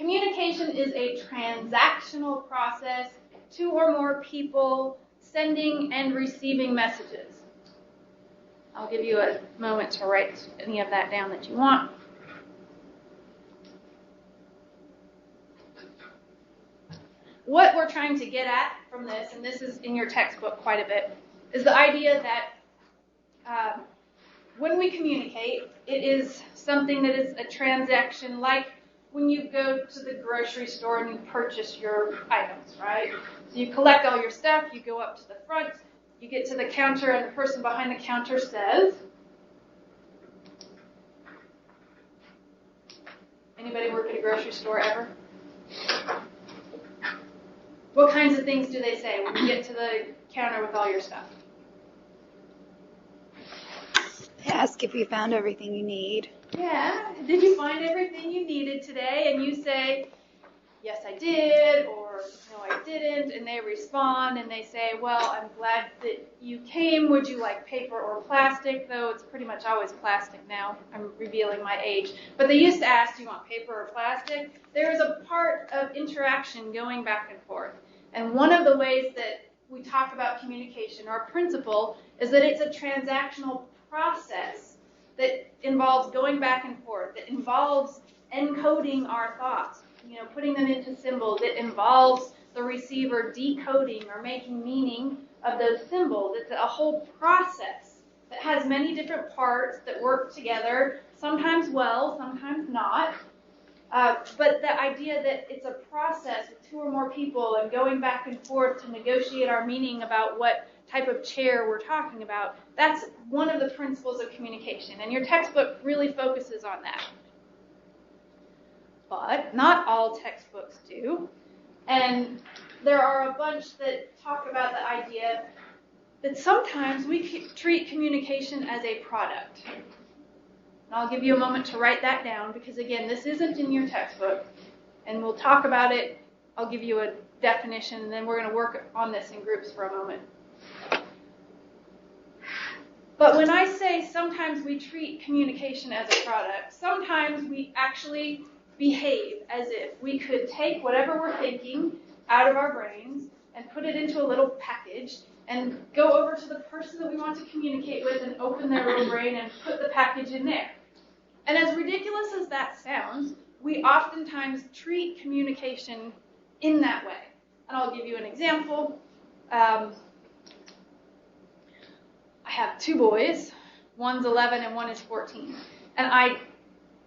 Communication is a transactional process, 2 or more people sending and receiving messages. I'll give you a moment to write any of that down that you want. What we're trying to get at from this, and this is in your textbook quite a bit, is the idea that when we communicate, it is something that is a transaction, like when you go to the grocery store and you purchase your items, right? So you collect all your stuff, you go up to the front, you get to the counter, and the person behind the counter says, anybody work at a grocery store ever? What kinds of things do they say when you get to the counter with all your stuff? They ask if you found everything you need. Yeah. Did you find everything you needed today? And you say, yes, I did, or no, I didn't. And they respond and they say, well, I'm glad that you came. Would you like paper or plastic? Though it's pretty much always plastic now. I'm revealing my age. But they used to ask, do you want paper or plastic? There is a part of interaction going back and forth. And one of the ways that we talk about communication, or principle, is that it's a transactional process that involves going back and forth, that involves encoding our thoughts, putting them into symbols. It involves the receiver decoding or making meaning of those symbols. It's a whole process that has many different parts that work together, sometimes well, sometimes not. But the idea that it's a process with 2 or more people and going back and forth to negotiate our meaning about what type of chair we're talking about, that's one of the principles of communication. And your textbook really focuses on that. But not all textbooks do. And there are a bunch that talk about the idea that sometimes we treat communication as a product. And I'll give you a moment to write that down because, again, this isn't in your textbook. And we'll talk about it. I'll give you a definition, and then we're going to work on this in groups for a moment. But when I say sometimes we treat communication as a product, sometimes we actually behave as if we could take whatever we're thinking out of our brains and put it into a little package and go over to the person that we want to communicate with and open their little brain and put the package in there. And as ridiculous as that sounds, we oftentimes treat communication in that way. And I'll give you an example. I have 2 boys. One's 11 and one is 14. And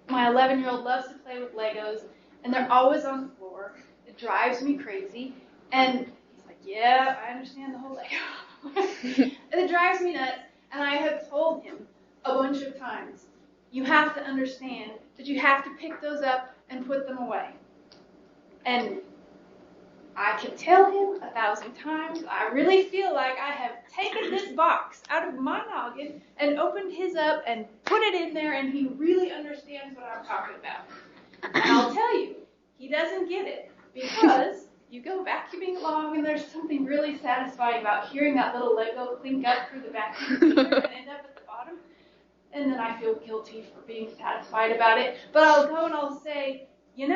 my 11-year-old loves to play with Legos, and they're always on the floor. It drives me crazy. And he's like, yeah, I understand the whole Lego. And it drives me nuts. And I have told him a bunch of times, you have to understand that you have to pick those up and put them away. And I can tell him 1,000 times, I really feel like I have taken this box out of my noggin and opened his up and put it in there, and he really understands what I'm talking about. And I'll tell you, he doesn't get it, because you go vacuuming along, and there's something really satisfying about hearing that little Lego clink up through the vacuum cleaner and end up at the bottom. And then I feel guilty for being satisfied about it. But I'll go and I'll say, you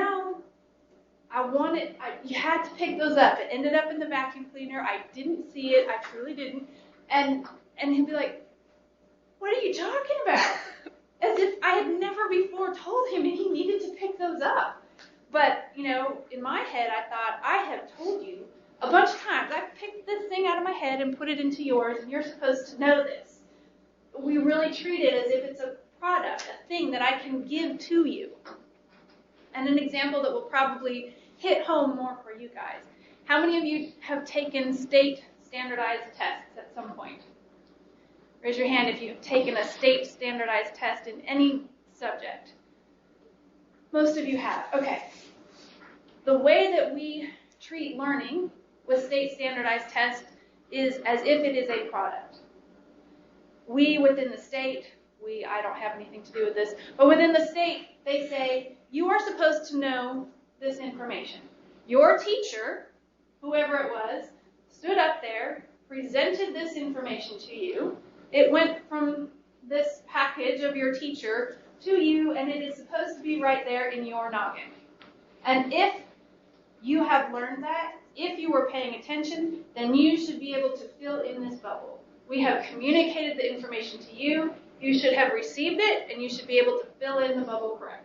had to pick those up. It ended up in the vacuum cleaner. I didn't see it. I truly didn't. And he'll be like, what are you talking about? As if I had never before told him he needed to pick those up. But, in my head, I thought, I have told you a bunch of times. I've picked this thing out of my head and put it into yours, and you're supposed to know this. We really treat it as if it's a product, a thing that I can give to you. And an example that will probably hit home more for you guys. How many of you have taken state standardized tests at some point? Raise your hand if you've taken a state standardized test in any subject. Most of you have. Okay. The way that we treat learning with state standardized tests is as if it is a product. We within the state, I don't have anything to do with this, but within the state, they say, you are supposed to know this information. Your teacher, whoever it was, stood up there, presented this information to you. It went from this package of your teacher to you, and it is supposed to be right there in your noggin. And if you have learned that, if you were paying attention, then you should be able to fill in this bubble. We have communicated the information to you. You should have received it, and you should be able to fill in the bubble correctly.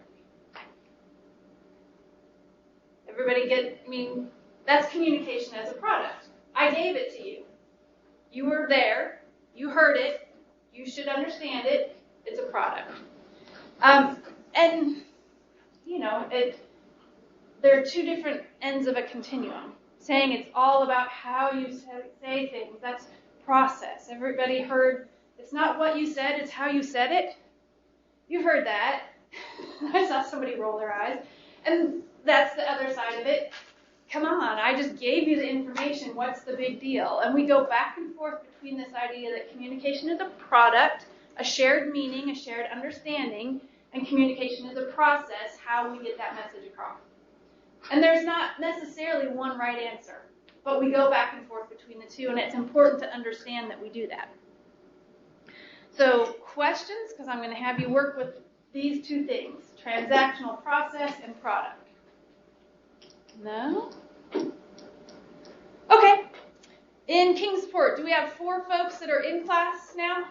Everybody get, that's communication as a product. I gave it to you. You were there. You heard it. You should understand it. It's a product. And, there are two different ends of a continuum. Saying it's all about how you say things. That's process. Everybody heard, it's not what you said, it's how you said it. You heard that. I saw somebody roll their eyes. And that's the other side of it. Come on, I just gave you the information. What's the big deal? And we go back and forth between this idea that communication is a product, a shared meaning, a shared understanding, and communication is a process, how we get that message across. And there's not necessarily one right answer, but we go back and forth between the two, and it's important to understand that we do that. So questions, because I'm going to have you work with these two things, transactional process and product. No? Okay. In Kingsport, do we have 4 folks that are in class now?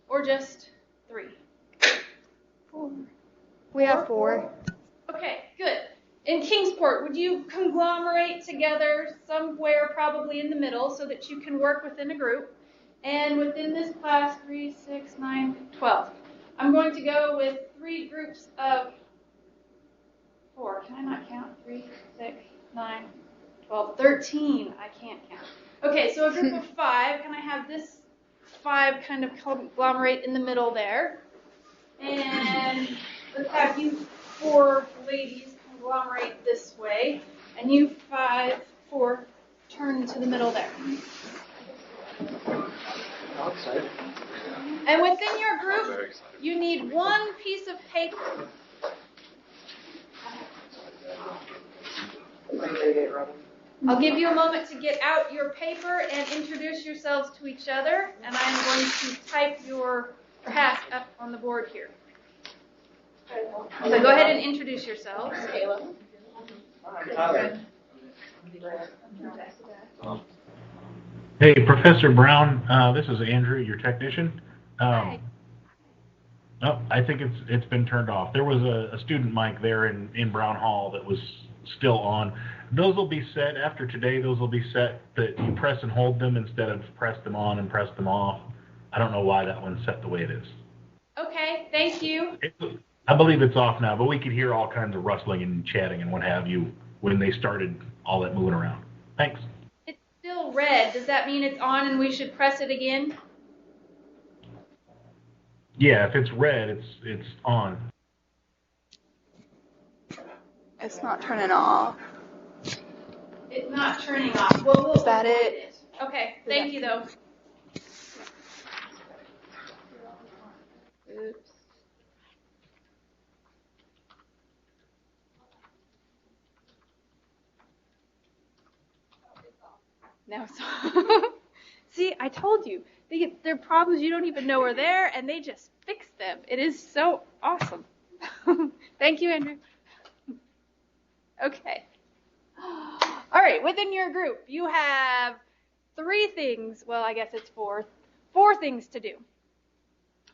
Or just 3? 4. We have 4. Okay, good. In Kingsport, would you conglomerate together somewhere probably in the middle so that you can work within a group? And within this class, 3, 6, 9, 12. I'm going to go with 3 groups of 4. Can I not count? 3, 6, 9, 12, 13. I can't count. Okay, so a group of 5. Can I have this 5 kind of conglomerate in the middle there? And let's have you 4 ladies conglomerate this way. And you 4 turn into the middle there. And within your group, you need 1 piece of paper. I'll give you a moment to get out your paper and introduce yourselves to each other, and I'm going to type your task up on the board here. So go ahead and introduce yourselves. Hey, Professor Brown, this is Andrew, your technician. Hi. Oh, I think it's been turned off. There was a student mic there in Brown Hall that was still on. Those will be set after today. Those will be set that you press and hold them instead of press them on and press them off. I don't know why that one's set the way it is. Okay, thank you. I believe it's off now, but we could hear all kinds of rustling and chatting and what have you when they started all that moving around. Thanks. It's still red. Does that mean it's on and we should press it again? Yeah, if it's red, it's on. It's not turning off. It's not turning off. Well, we'll Is that avoid it? Okay, thank you though. Oops. Now, see, I told you. There are problems you don't even know are there, and they just fix them. It is so awesome. Thank you, Andrew. Okay. All right, within your group, you have 3 things. Well, I guess it's 4. 4 things to do.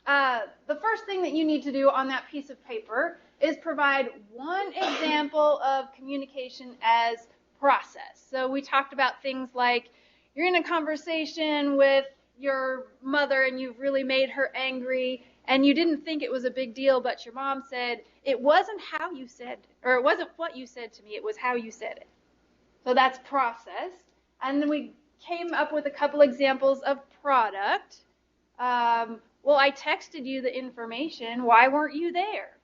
The first thing that you need to do on that piece of paper is provide 1 example of communication as process. So we talked about things like you're in a conversation with your mother and you've really made her angry and you didn't think it was a big deal, but your mom said, it wasn't how you said, or it wasn't what you said to me, it was how you said it. So that's process. And then we came up with a couple examples of product. Well, I texted you the information. Why weren't you there?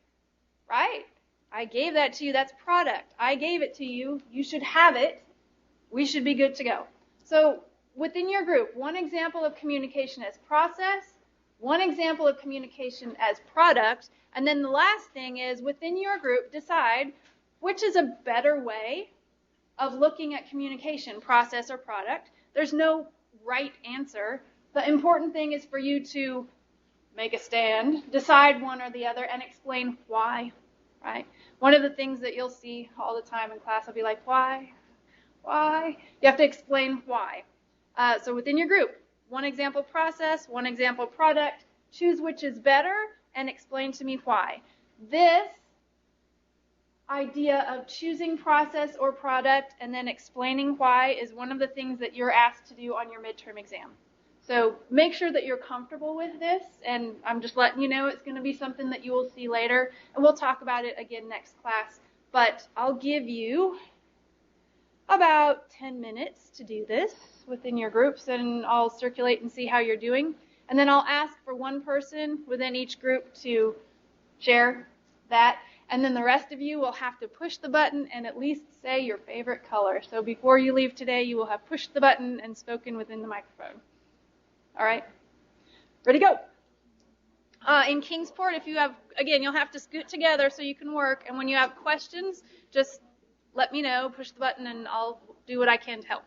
Right? I gave that to you. That's product. I gave it to you. You should have it. We should be good to go. So within your group, 1 example of communication as process, 1 example of communication as product, and then the last thing is within your group, decide which is a better way of looking at communication, process or product. There's no right answer. The important thing is for you to make a stand, decide one or the other, and explain why. right? One of the things that you'll see all the time in class, I'll be like, why? Why? You have to explain why. So within your group, one example process, one example product, choose which is better, and explain to me why. This idea of choosing process or product and then explaining why is one of the things that you're asked to do on your midterm exam. So make sure that you're comfortable with this, and I'm just letting you know it's going to be something that you will see later, and we'll talk about it again next class. But I'll give you about 10 minutes to do this within your groups, and I'll circulate and see how you're doing. And then I'll ask for one person within each group to share that, and then the rest of you will have to push the button and at least say your favorite color. So before you leave today, you will have pushed the button and spoken within the microphone. All right? Ready, go. In Kingsport, if you have, again, you'll have to scoot together so you can work, and when you have questions, just let me know, push the button, and I'll do what I can to help.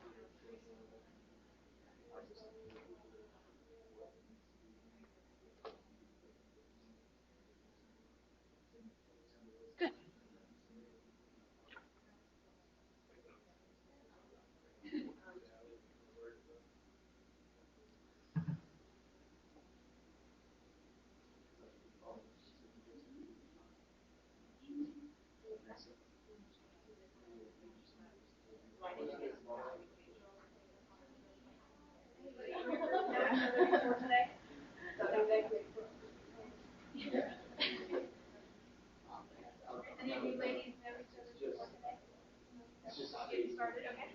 Good. Any of you ladies know each other before today? Getting started, okay?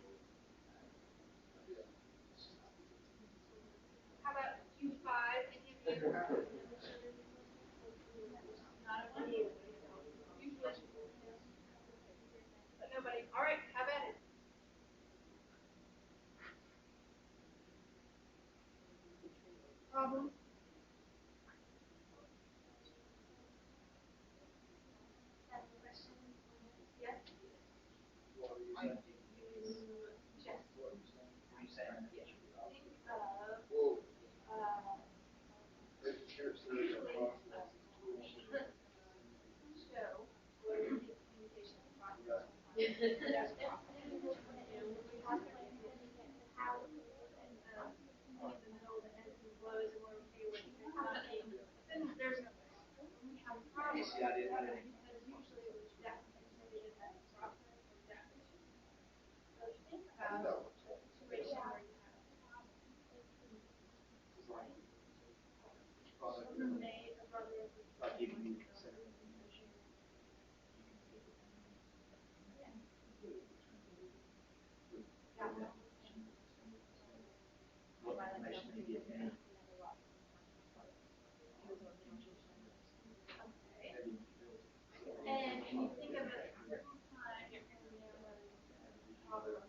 How about Q5? Any of you not a one? But nobody. All right, have at it. Problems? Yes? And can you think of a certain time your fingernail was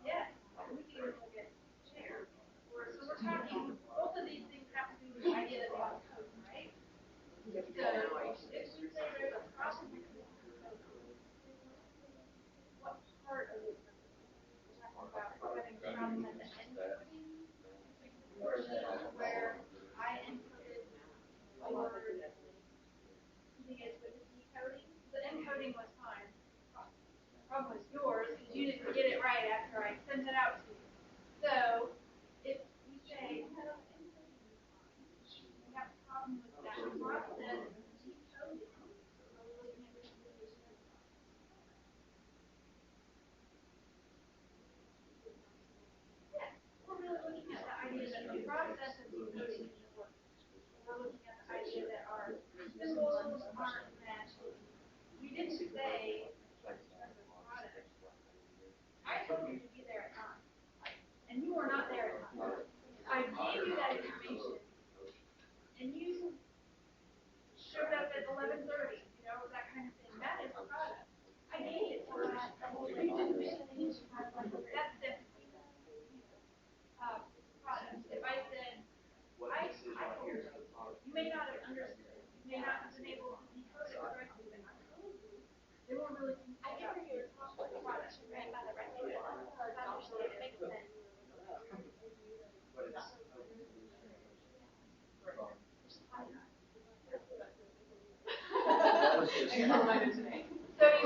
Yes. We can even look at chair. So we're talking, both of these things have to do with the idea that we have code, right? So if we say there's a problem with the code, what part of it we're talking about having a problem at the encoding portion where I encoded a word, using it with the decoding? The encoding was fine. The problem was yours because you didn't get it right after I sent it out to you. So if we say, no, encoding is fine, we have a problem with that process decoding. So we're looking at the implication of yeah, we're really looking at the idea that the process of decoding is important. We're looking at the idea that our symbols aren't matching. We didn't say So you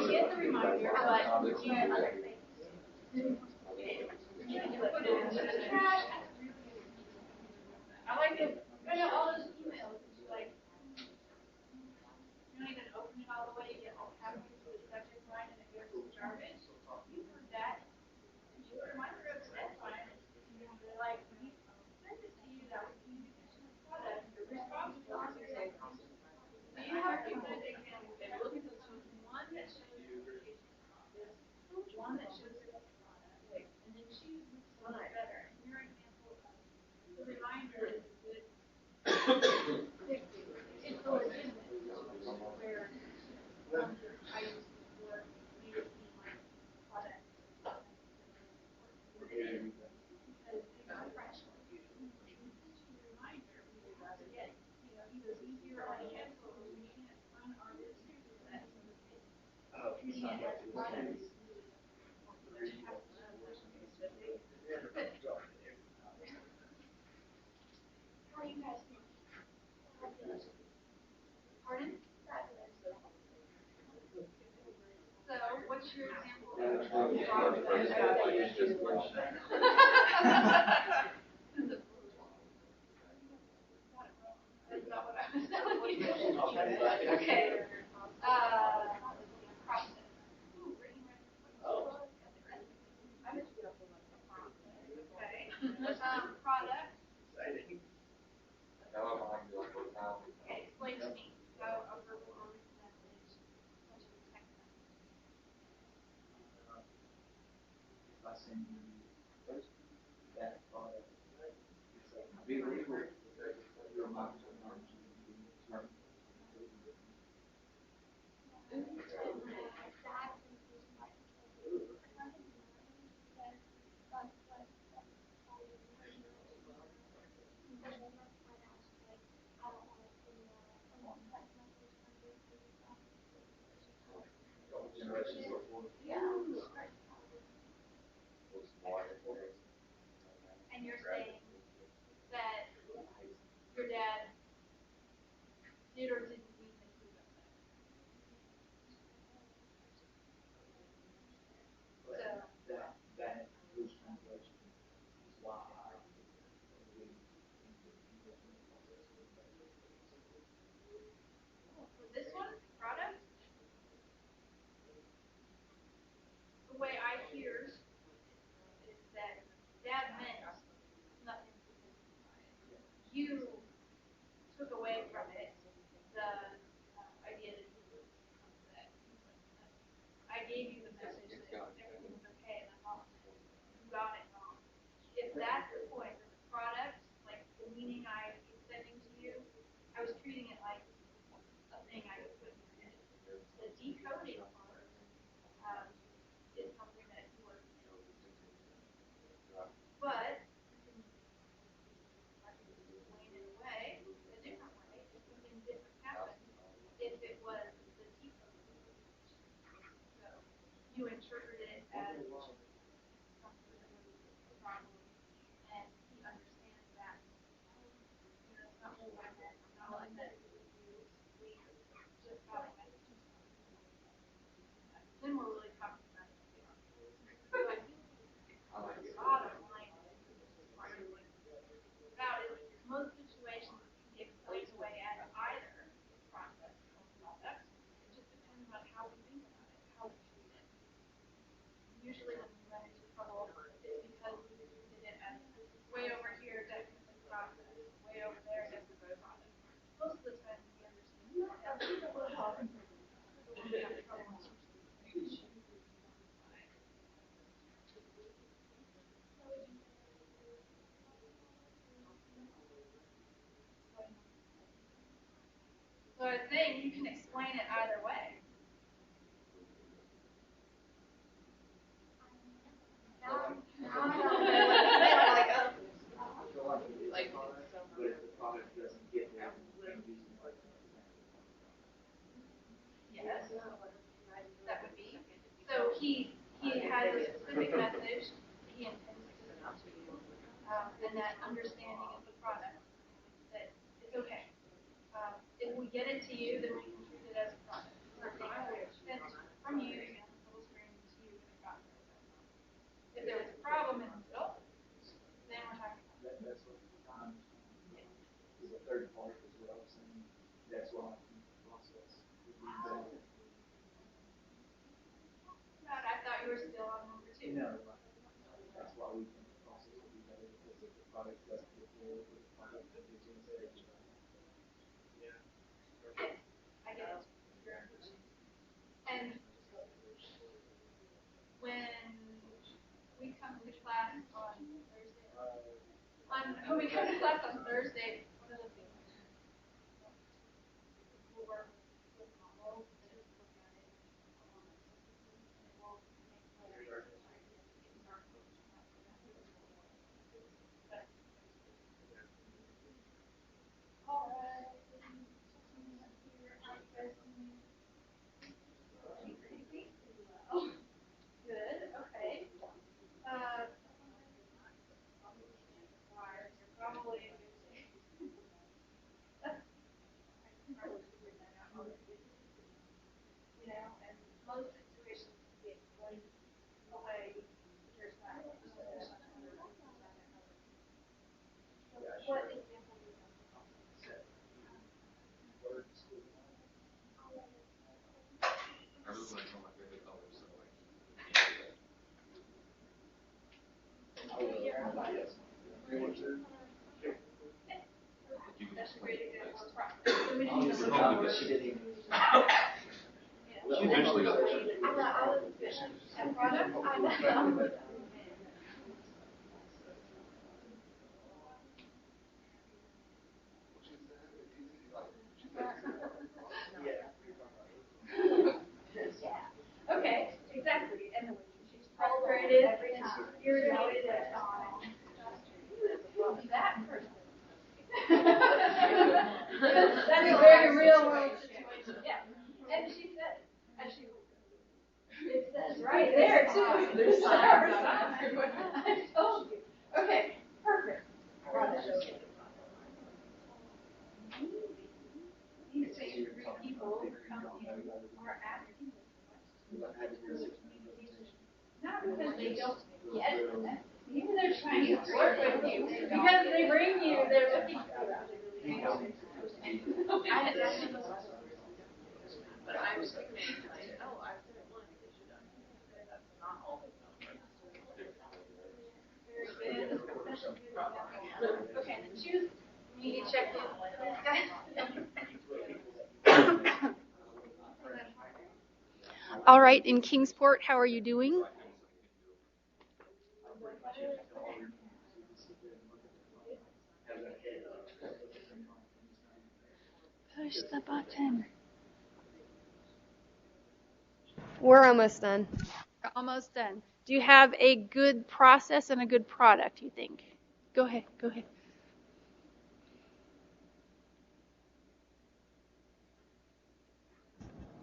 get the reminder, but you put it into the trash. I like it. I know all those emails. It's like you don't even open it all the way. You get all halfway through the subject line and it goes to garbage. You heard that? You reminder of that's fine. They're like, we sent this to you. That was communication of product. You're responsible for it. So you have people that they can look at this one that shows communication process, one that shows product, and then choose which one is better. And your example of the reminder is good. It's a legitimate where I use the word made it seem like product because they are fresh. Reminder, to get either easier or cancel when we can't run our business that treating it as products. How are you guys doing? Pardon? So, what's your example of product? That's not what I was telling you. Okay. Process. Okay. Product. Okay, explain to me how a verbal or written message, such as a text message. If I send you that product, it's like be legal. Your mind to generations before. And you're saying that your dad did or didn't mean that he was upset. So That loose translation is why this one, product, the way I hear is that dad meant nothing significant by it. You took away from it the idea that he was upset. I gave you the message that everything was okay and I'm all you got it wrong. If that's the point that the product, like the meaning I was sending to you, I was treating it like a thing I could put in your head. The decoding part is something that you work in. But I can explain it away, a different way, if something different happened, if it was the decoding. So you interpret it as something that was a problem, and he understands that. It's not what I meant, not like that. We just got a message. Then we're really talking about it. The bottom line about is most situations can be explained away as either process or product. It just depends on how we think about it, how we treat it. Usually when we run into trouble, it's because we treated it as way over here, definitely process, way over there, definitely product. Most of the time we understand that we're talking when we have trouble. So I think you can explain it either way. Yes, that would be. So he has a specific message he intends to send out to you, and that understanding of the product that it's okay. If we get it to you, then we can treat it as a product. know, that's why we think the process will be better because if the product doesn't get forward with the product that they can say. I get it. And when we come to class on Thursday, when we come to class on Thursday, one of the things we'll work with Comm to look at it. We'll make all right. Good. Okay. Probably a good thing. You know, and most situations can be explained away. There's not. What example do you have? That's a great example of process. She didn't even. I was at product. Okay, exactly. And she's frustrated and she's irritated and that person. That's a very real world situation. Yeah. And she said, it says right there too. There's our sign. I told you. Okay, perfect. These people come in are asking this question. Not because they don't get it. Even they're trying to work with you. Because they bring you, they're looking for but I was like, oh, I said it once, they should understand that that's not always very good. Okay, and then choose. You need to check in. All right, in Kingsport, how are you doing? Push the button. We're almost done. Almost done. Do you have a good process and a good product, you think? Go ahead.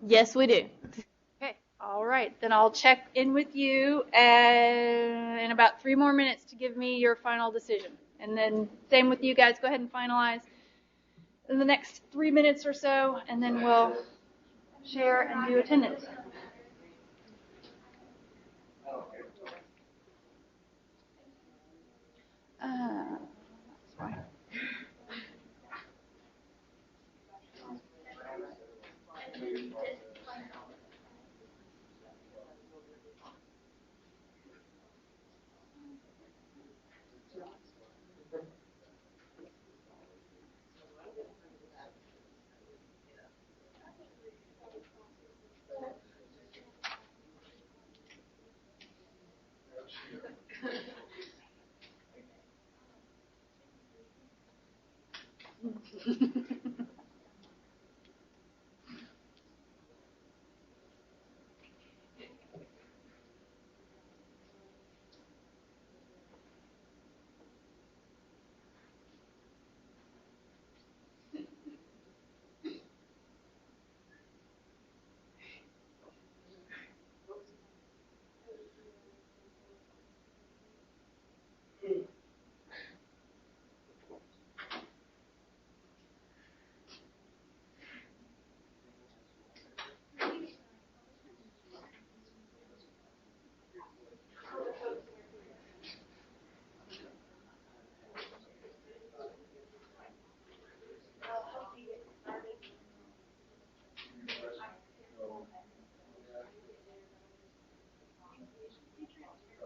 Yes, we do. Okay, all right. Then I'll check in with you in about 3 more minutes to give me your final decision. And then same with you guys. Go ahead and finalize in the next 3 minutes or so, and then we'll share and do attendance. That's fine.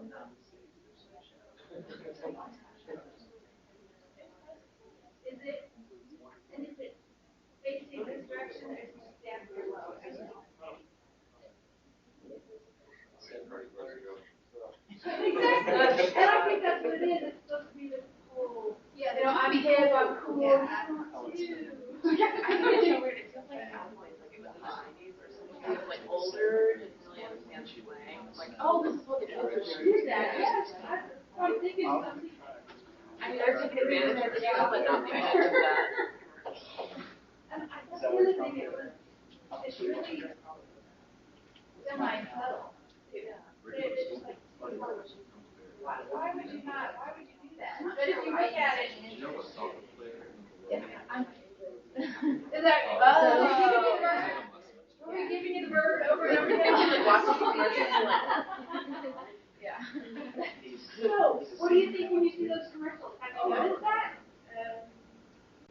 Is it, and is it facing this direction or is it stand below? Exactly. And I think that's what it is. It's supposed to be this whole, Yeah, you know, I'm hip, I'm cool. Yeah. I I think it's so weird. It feels like cowboys, like it was the 90s or something. Kind of like older, didn't really understand slang. Like, oh, this is what the kids are doing. Yeah, yeah. I'm thinking something. I mean, I've taken advantage of it, but not the edge of that. And I guess the other thing it was, it's really semi-subtle. It's just like, why would you not, why would you do that? But if you look at it, is that, were we giving you the bird over and over again? Yeah. So, what do you think when you see those commercials? Have you noticed that?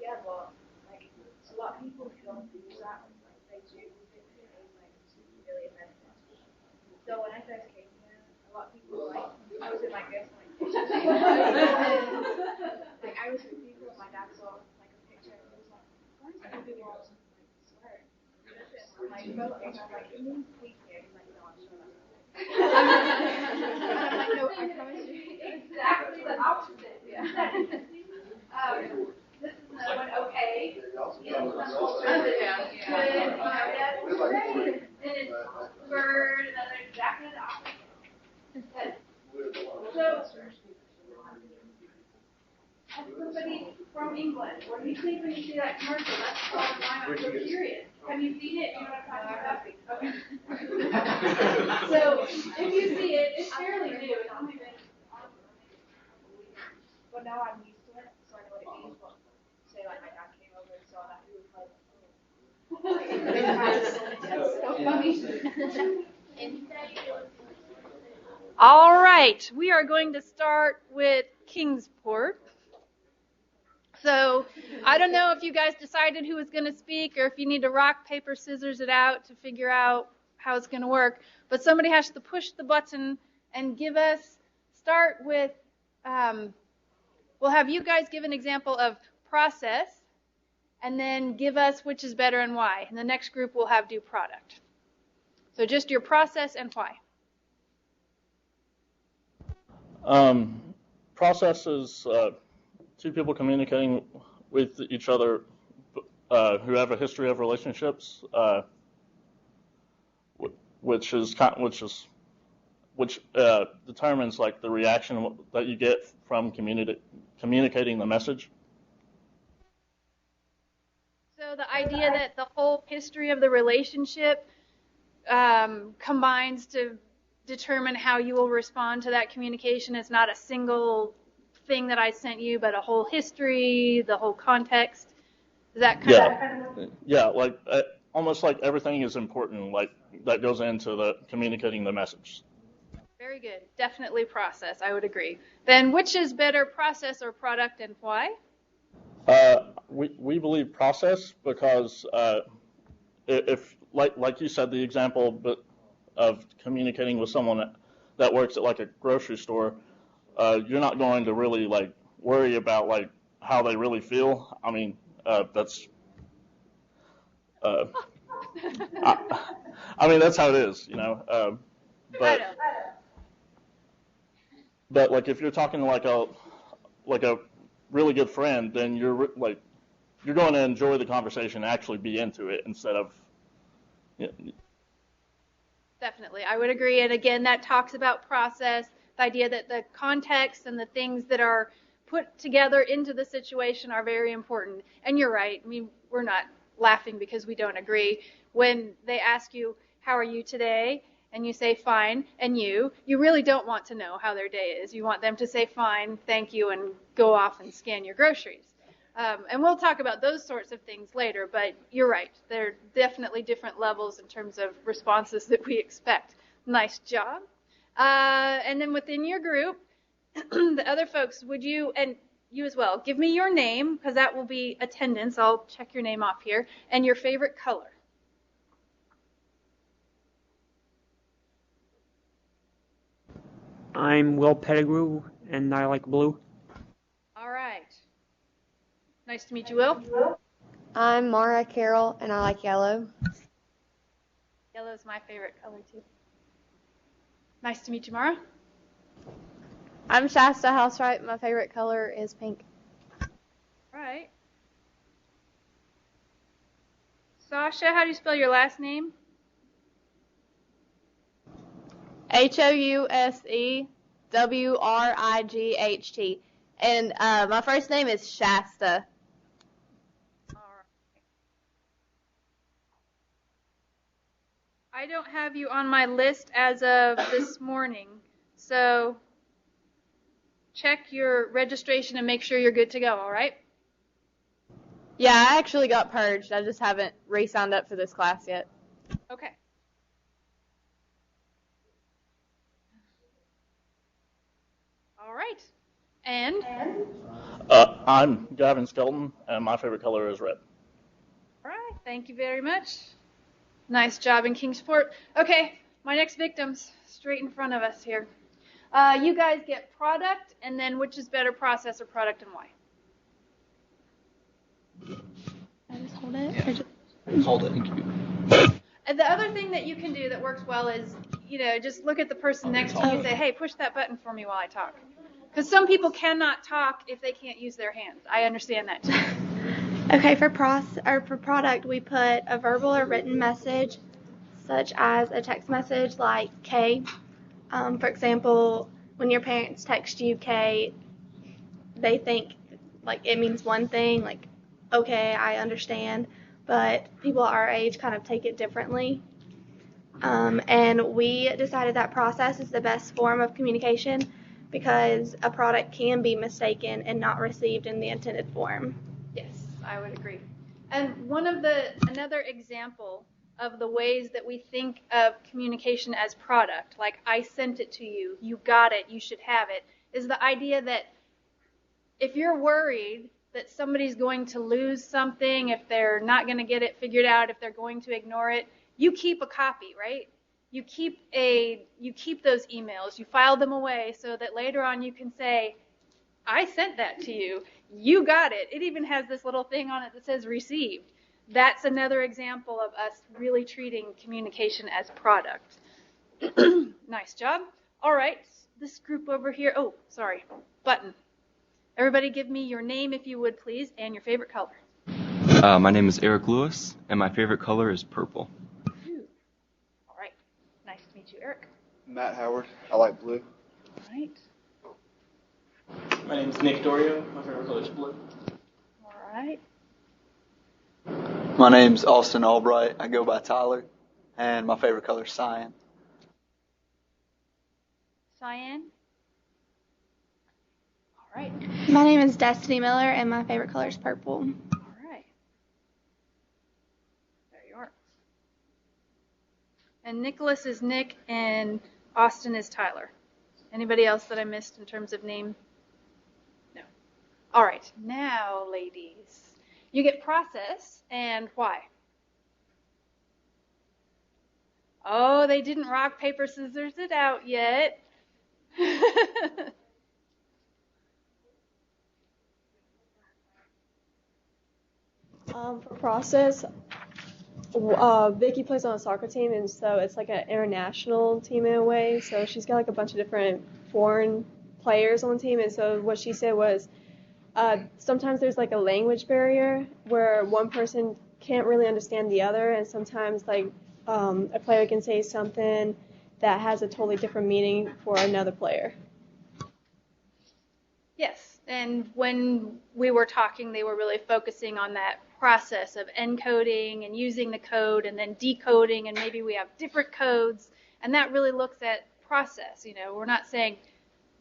Yeah, well, like, a lot of people who don't use that, like, they do, like, really offensive. So when I first came here, a lot of people were like, I was in my guest, like, like, I was with people, my dad saw, like, a picture, and he was like, why is everyone, like, swearing? I'm like, bro, and I'm like, it means please here. He's like, no, I'm sure that's not it. And I'm like, no, I promise you. Exactly the opposite. Yeah. This is another one, okay. Yeah. Good, that's great. And it's word, another exactly the opposite. So, as somebody from England, what do you think when you see that commercial? That's the bottom line. I'm so curious. Have you seen it? You know what I'm talking about? Okay. So, if you see it, it's fairly new. It's only been But now I'm used to it, so I know what it means. But say like my dad came over and saw that, he was like, so funny. All right, we are going to start with Kingsport. So I don't know if you guys decided who was going to speak or if you need to rock, paper, scissors it out to figure out how it's going to work. But somebody has to push the button and give us, start with, we'll have you guys give an example of process and then give us which is better and why. And the next group will have do product. So just your process and why. Process is two people communicating with each other who have a history of relationships, which determines like the reaction that you get from communicating the message. So the idea that the whole history of the relationship combines to determine how you will respond to that communication. It's not a single thing that I sent you, but a whole history, the whole context. Is that kind of? Yeah, like almost like everything is important, like that goes into the communicating the message. Very good. Definitely process. I would agree. Then which is better, process or product, and why? We believe process because if like you said, the example of communicating with someone that works at like a grocery store, you're not going to really like worry about like how they really feel. I mean, that's I mean that's how it is, you know. But like if you're talking to like a really good friend, then you're going to enjoy the conversation and actually be into it instead of. Definitely, I would agree. And again, that talks about process, the idea that the context and the things that are put together into the situation are very important. And you're right. I mean, we're not laughing because we don't agree. When they ask you, how are you today? And you say fine, and you really don't want to know how their day is. You want them to say fine, thank you, and go off and scan your groceries. And we'll talk about those sorts of things later, but you're right. There are definitely different levels in terms of responses that we expect. Nice job. And then within your group, the other folks, would you, and you as well, give me your name, because that will be attendance. I'll check your name off here, and your favorite color. I'm Will Pettigrew, and I like blue. All right. Nice to meet you, Will. I'm Mara Carroll, and I like yellow. Yellow is my favorite color, too. Nice to meet you, Mara. I'm Shasta Housewright. My favorite color is pink. All right. Sasha, how do you spell your last name? HOUSEWRIGHT. And my first name is Shasta. I don't have you on my list as of this morning, so check your registration and make sure you're good to go, all right? Yeah, I actually got purged. I just haven't re-signed up for this class yet. Okay. All right. And? I'm Gavin Skelton, and my favorite color is red. All right. Thank you very much. Nice job in Kingsport. Okay, my next victim's straight in front of us here. You guys get product, and then which is better, process or product, and why? I just hold it? Yeah. Or just... Hold it and keep it. And the other thing that you can do that works well is, just look at the person next to you and say, hey, push that button for me while I talk. Because some people cannot talk if they can't use their hands. I understand that too. Okay, for product, we put a verbal or written message, such as a text message like K. For example, when your parents text you K, they think like it means one thing, like, okay, I understand, but people our age kind of take it differently. And we decided that process is the best form of communication because a product can be mistaken and not received in the intended form. Yes, I would agree. And another example of the ways that we think of communication as product, like I sent it to you, you got it, you should have it, is the idea that if you're worried that somebody's going to lose something, if they're not going to get it figured out, if they're going to ignore it, you keep a copy, right? You keep those emails, you file them away so that later on you can say, I sent that to you. You got it. It even has this little thing on it that says received. That's another example of us really treating communication as product. Nice job. All right, this group over here. Oh, sorry, button. Everybody give me your name, if you would, please, and your favorite color. My name is Eric Lewis, and my favorite color is purple. All right. Nice to meet you, Eric. Matt Howard. I like blue. All right. My name is Nick Dorio. My favorite color is blue. All right. My name's Austin Albright. I go by Tyler, and my favorite color is cyan. Cyan. All right. My name is Destiny Miller, and my favorite color is purple. All right. There you are. And Nicholas is Nick, and Austin is Tyler. Anybody else that I missed in terms of name? No. All right. Now, ladies, you get process, and why? Oh, they didn't rock, paper, scissors it out yet. For process, Vicky plays on a soccer team, and so it's like an international team in a way. So she's got like a bunch of different foreign players on the team, and so what she said was sometimes there's like a language barrier where one person can't really understand the other, and sometimes like a player can say something that has a totally different meaning for another player. Yes, and when we were talking, they were really focusing on that process of encoding and using the code and then decoding, and maybe we have different codes, and that really looks at process. We're not saying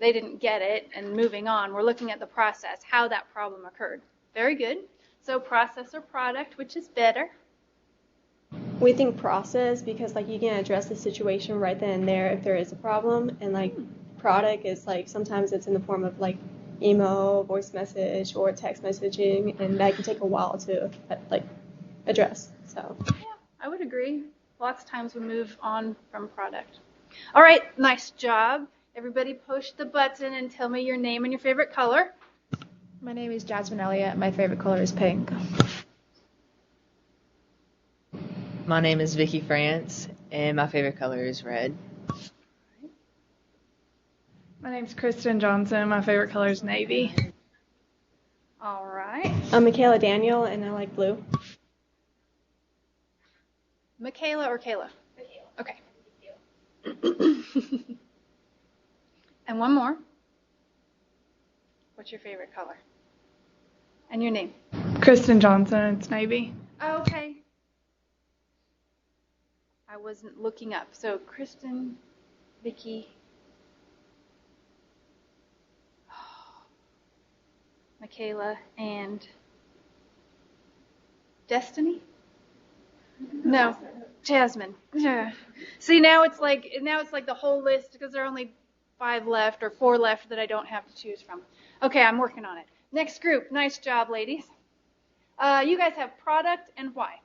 they didn't get it and moving on. We're looking at the process, how that problem occurred. Very good. So process or product, which is better? We think process because like you can address the situation right then and there if there is a problem, and like product is like sometimes it's in the form of like email, voice message, or text messaging, and that can take a while to like address. So yeah, I would agree. Lots of times we move on from product. All right, nice job. Everybody push the button and tell me your name and your favorite color. My name is Jasmine Elliott. My favorite color is pink. My name is Vicky France, and my favorite color is red. My name's Kristen Johnson. My favorite color is navy. All right. I'm Michaela Daniel, and I like blue. Michaela or Kayla? Okay. And one more. What's your favorite color? And your name? Kristen Johnson. It's navy. Okay. I wasn't looking up. So Kristen, Vicky, Michaela, and Destiny? No, Jasmine. Yeah. See, now it's like the whole list because there are only 5 left or 4 left that I don't have to choose from. Okay, I'm working on it. Next group. Nice job, ladies. You guys have product and why.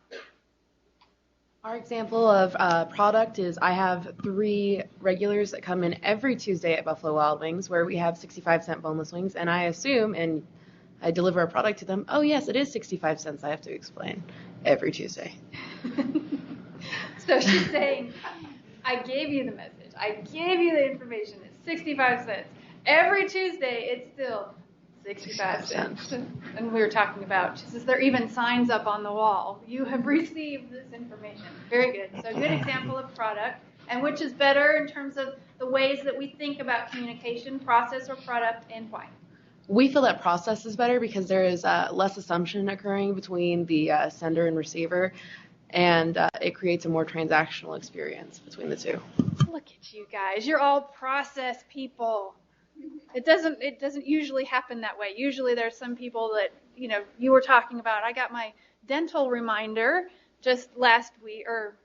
Our example of product is I have 3 regulars that come in every Tuesday at Buffalo Wild Wings where we have 65-cent boneless wings, and I assume, and I deliver a product to them, oh yes, it is 65 cents, I have to explain every Tuesday. So she's saying, I gave you the message. I gave you the information. It's 65 cents. Every Tuesday, it's still 65 cents. And we were talking about, she says, there are even signs up on the wall. You have received this information. Very good. So a good example of product. And which is better in terms of the ways that we think about communication, process or product, and why? We feel that process is better because there is less assumption occurring between the sender and receiver, and it creates a more transactional experience between the two. Look at you guys. You're all process people. It doesn't usually happen that way. Usually there's some people that, you were talking about. I got my dental reminder just last week or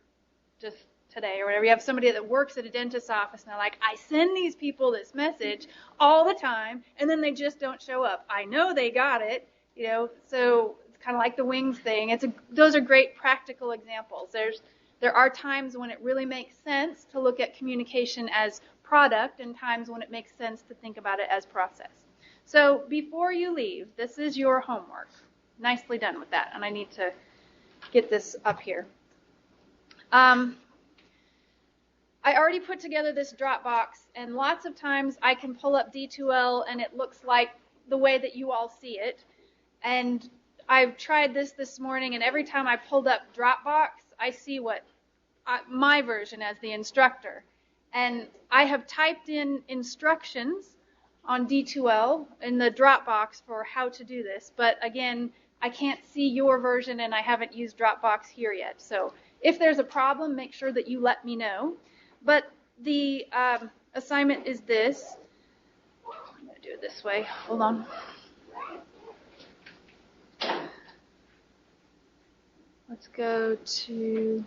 just today or whatever. You have somebody that works at a dentist's office and they're like, I send these people this message all the time and then they just don't show up. I know they got it, so it's kind of like the wings thing. Those are great practical examples. There are times when it really makes sense to look at communication as product and times when it makes sense to think about it as process. So before you leave, this is your homework. Nicely done with that. And I need to get this up here. I already put together this Dropbox, and lots of times I can pull up D2L and it looks like the way that you all see it. And I've tried this morning, and every time I pulled up Dropbox, I see my version as the instructor. And I have typed in instructions on D2L in the Dropbox for how to do this. But again, I can't see your version, and I haven't used Dropbox here yet. So if there's a problem, make sure that you let me know. But the assignment is this. I'm going to do it this way. Hold on. Let's go to...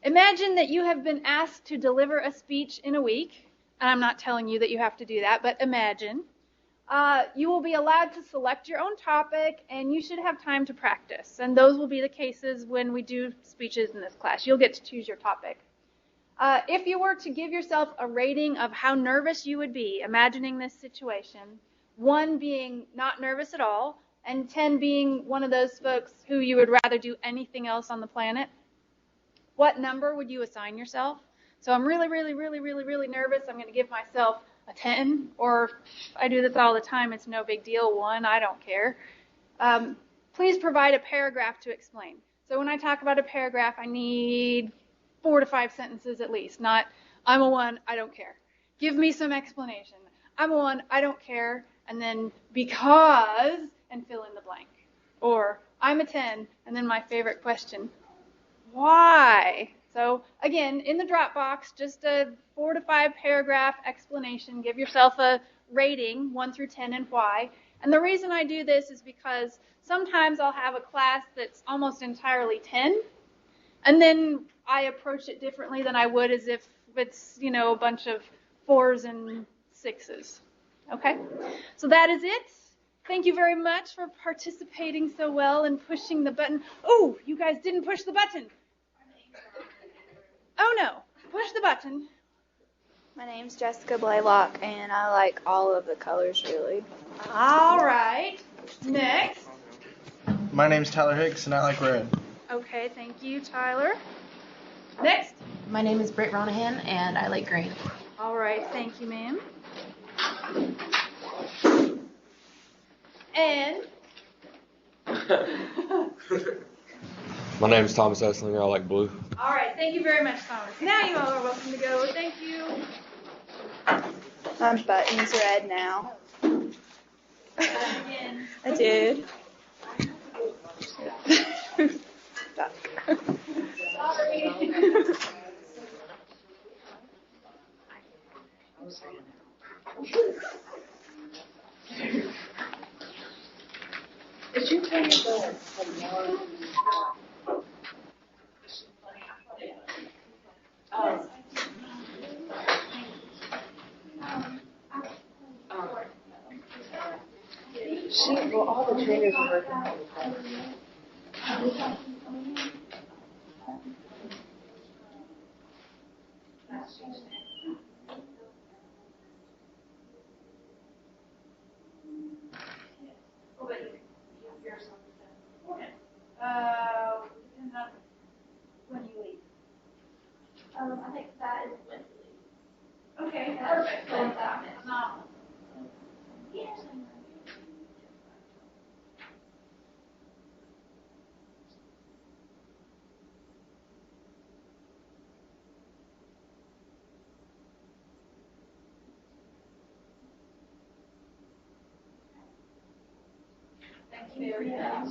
Imagine that you have been asked to deliver a speech in a week, and I'm not telling you that you have to do that, but imagine. You will be allowed to select your own topic, and you should have time to practice. And those will be the cases when we do speeches in this class. You'll get to choose your topic. If you were to give yourself a rating of how nervous you would be imagining this situation, 1 being not nervous at all, and 10 being one of those folks who you would rather do anything else on the planet, what number would you assign yourself? So I'm really, really, really, really, really nervous. I'm going to give myself a 10, or I do this all the time. It's no big deal. 1, I don't care. Please provide a paragraph to explain. So when I talk about a paragraph, I need 4 to 5 sentences at least, not I'm a 1, I don't care. Give me some explanation. I'm a 1, I don't care, and then because, and fill in the blank. Or I'm a 10, and then my favorite question, why? So again, in the Dropbox, just a 4 to 5 paragraph explanation. Give yourself a rating, 1 through 10, and why. And the reason I do this is because sometimes I'll have a class that's almost entirely 10, and then I approach it differently than I would as if it's, a bunch of 4s and 6s. Okay? So that is it. Thank you very much for participating so well and pushing the button. Oh, you guys didn't push the button. Oh no, push the button. My name's Jessica Blaylock, and I like all of the colors, really. All right. Next. My name's Tyler Hicks, and I like red. Okay, thank you, Tyler. Next. My name is Britt Ronahan, and I like green. All right, thank you, ma'am. And My name is Thomas Esslinger. I like blue. all right, thank you very much, Thomas. Now you all are welcome to go. Thank you. My button's red now. Again. I did. Did you tell your all the trainers are working all the time. Depends on when you leave. I think that is when we leave. Okay, Perfect. that's phenomenal. Thank you very much.